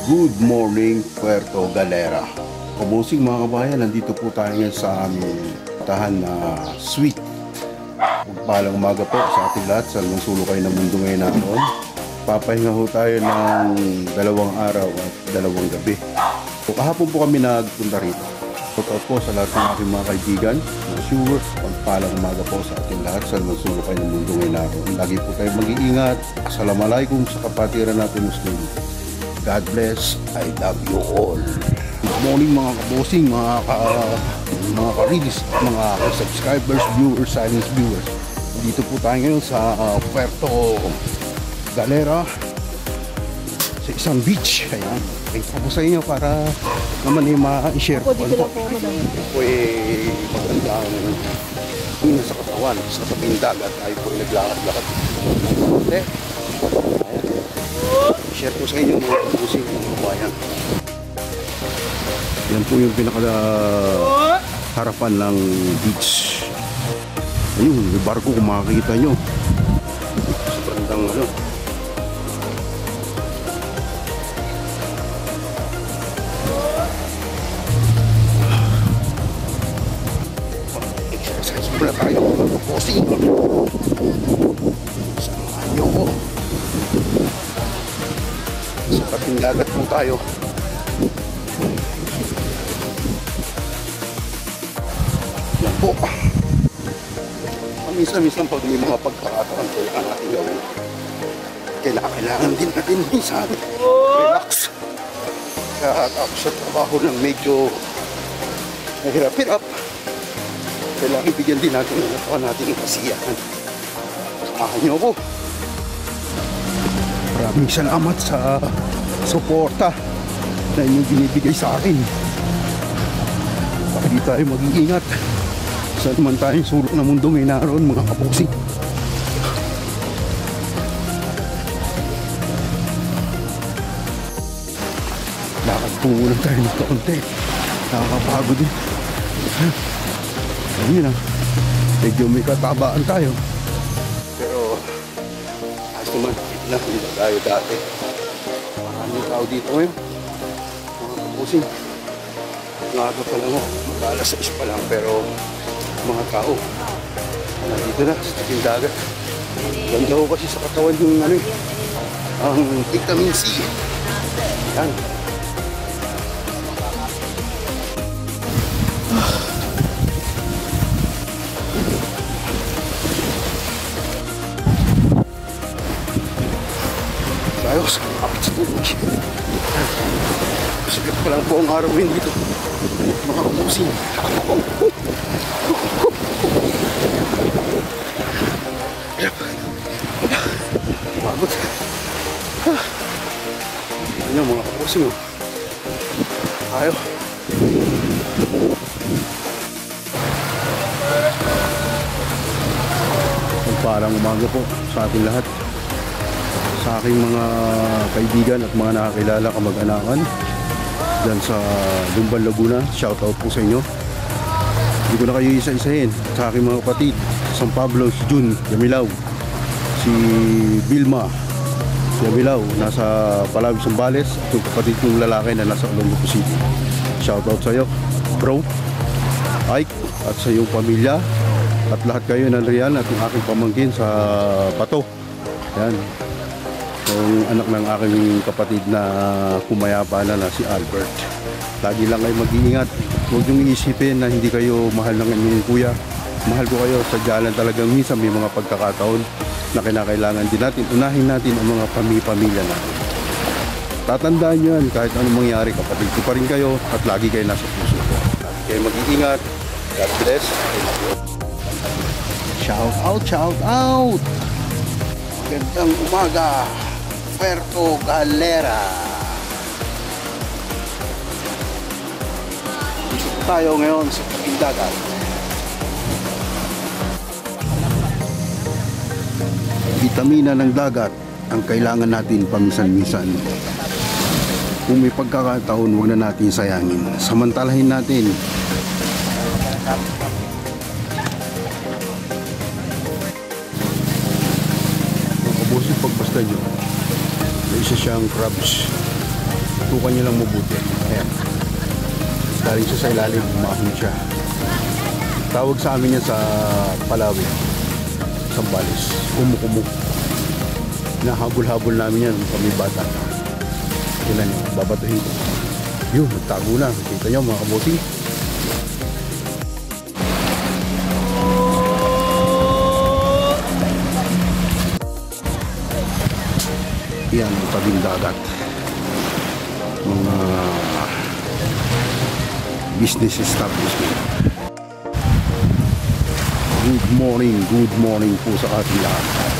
Good morning, Puerto Galera. Kabusing mga kabayan, nandito po tayo ngayon sa aming tahan na suite. Magpalang umaga po sa ating lahat. Sa sulok kayo ng mundo ngayon natin. Papahinga ho tayo ng 2 araw at 2 gabi. So, kahapon po kami nagpunta rito. Shoutout po sa lahat ng aking mga kaibigan, mga viewers. Magpalang umaga po sa ating lahat. Sa sulok kayo ng mundo ngayon natin. Lagi po tayo mag-iingat. Assalamualaikum sa kapatiran natin Muslim. God bless. I love you all. Good morning mga kabosing, mga ka-release, mga subscribers, viewers, silence viewers. Dito po tayo ngayon sa Puerto Galera sa isang beach. Ayan, ito po sa inyo para naman ma-share ko. Ito po magandang hina sa katawan, sa tabing dagat. Tayo po naglakad-lakad. Ayan, share ko sa inyo mga kabosing, mga kabayan. Yan po yung pinaka harapan ng beach. Ayun, yung barko kung makikita nyo sa bandang ano. Exercise muna tayo mga kabosing. Samahan nyo ko. Sa tabing dagat po tayo. Yan po. Minsan-minsan pag may mga pagkakataon ko ang ating gawin, kailangan din natin minsan relax. Kaya tapos sa trabaho ng medyo nahirap-hirap, kailangan bigyan din natin ang katawan natin ng kasiyahan. Samahan niyo ako. Maraming salamat sa suporta na inyong binibigay sa akin. Hindi tayo mag-iingat. Saan man tayong sulok ng mundo ngayon naroon mga kabosing. Lakad po muna tayo ng kaunti. Nakakapagod din. Ayun na. Medyo may katabaan tayo. Pero ayos naman. Hindi na tayo dati. Maraming tao dito ngayon. Mga kabosing. Ngaga pa lang ako. Mag-alas 6 pa lang pero mga tao nandito na sa tabing dagat. Ganda ko kasi sa katawan yung ano, ang vitamin C. Yan. Ayos, kapit sa tubig. Sigat pa lang po ang araw yun dito. Mga kabosing. Pagod. Ano mga kabosing. Ayaw. Parang umaga po sa ating lahat. Sa aking mga kaibigan at mga nakakilala kamag-anakan dyan sa Lumban, Laguna, shoutout po sa inyo. Hindi ko na kayo isa-isahin. Sa aking mga kapatid, San Pablo, si Jun Yamilaw, si Vilma Yamilaw, nasa Palawi, Zambales, at yung kapatid kong lalaki na nasa Olongapo City. Shoutout sa iyo, bro, Ike, at sa iyong pamilya, at lahat kayo nandiyan, at yung aking pamangkin sa Bato. Yan. Yung anak ng aking kapatid na kumayapa na si Albert. Lagi lang kayo mag-iingat. Huwag niyong iisipin na hindi kayo mahal ng inyong kuya. Mahal ko kayo. Sadyalan talagang minsan may mga pagkakataon na kinakailangan din natin. Unahin natin ang mga pamilya natin. Tatandaan nyo yan kahit anong mangyari. Kapatid ko pa rin kayo at lagi kayo nasa puso ko. Lagi kayo mag-iingat. God bless. Shout out, shout out. Magandang umaga, Puerto Galera. Dito tayo ngayon sa tabing dagat. Vitamina ng dagat ang kailangan natin paminsan-minsan. Kung may pagkakataon, huwag na natin sayangin. Samantalahin natin Mga kabossing, pagbasta nyo, may isa siyang crabs. Tukan nyo lang mabuti. Ayan. Galing siya sa ilalim, umahon siya. Tawag sa amin yan sa Palawi, Sambales, kumukumu. Nahabol-habol namin yan kami bata. Kailan nyo, babatuhin ko. Yun, nagtago na. Kita nyo mga kabossing. Yan ang tabing dagat. Mga business establishment. Good morning po sa ating lahat.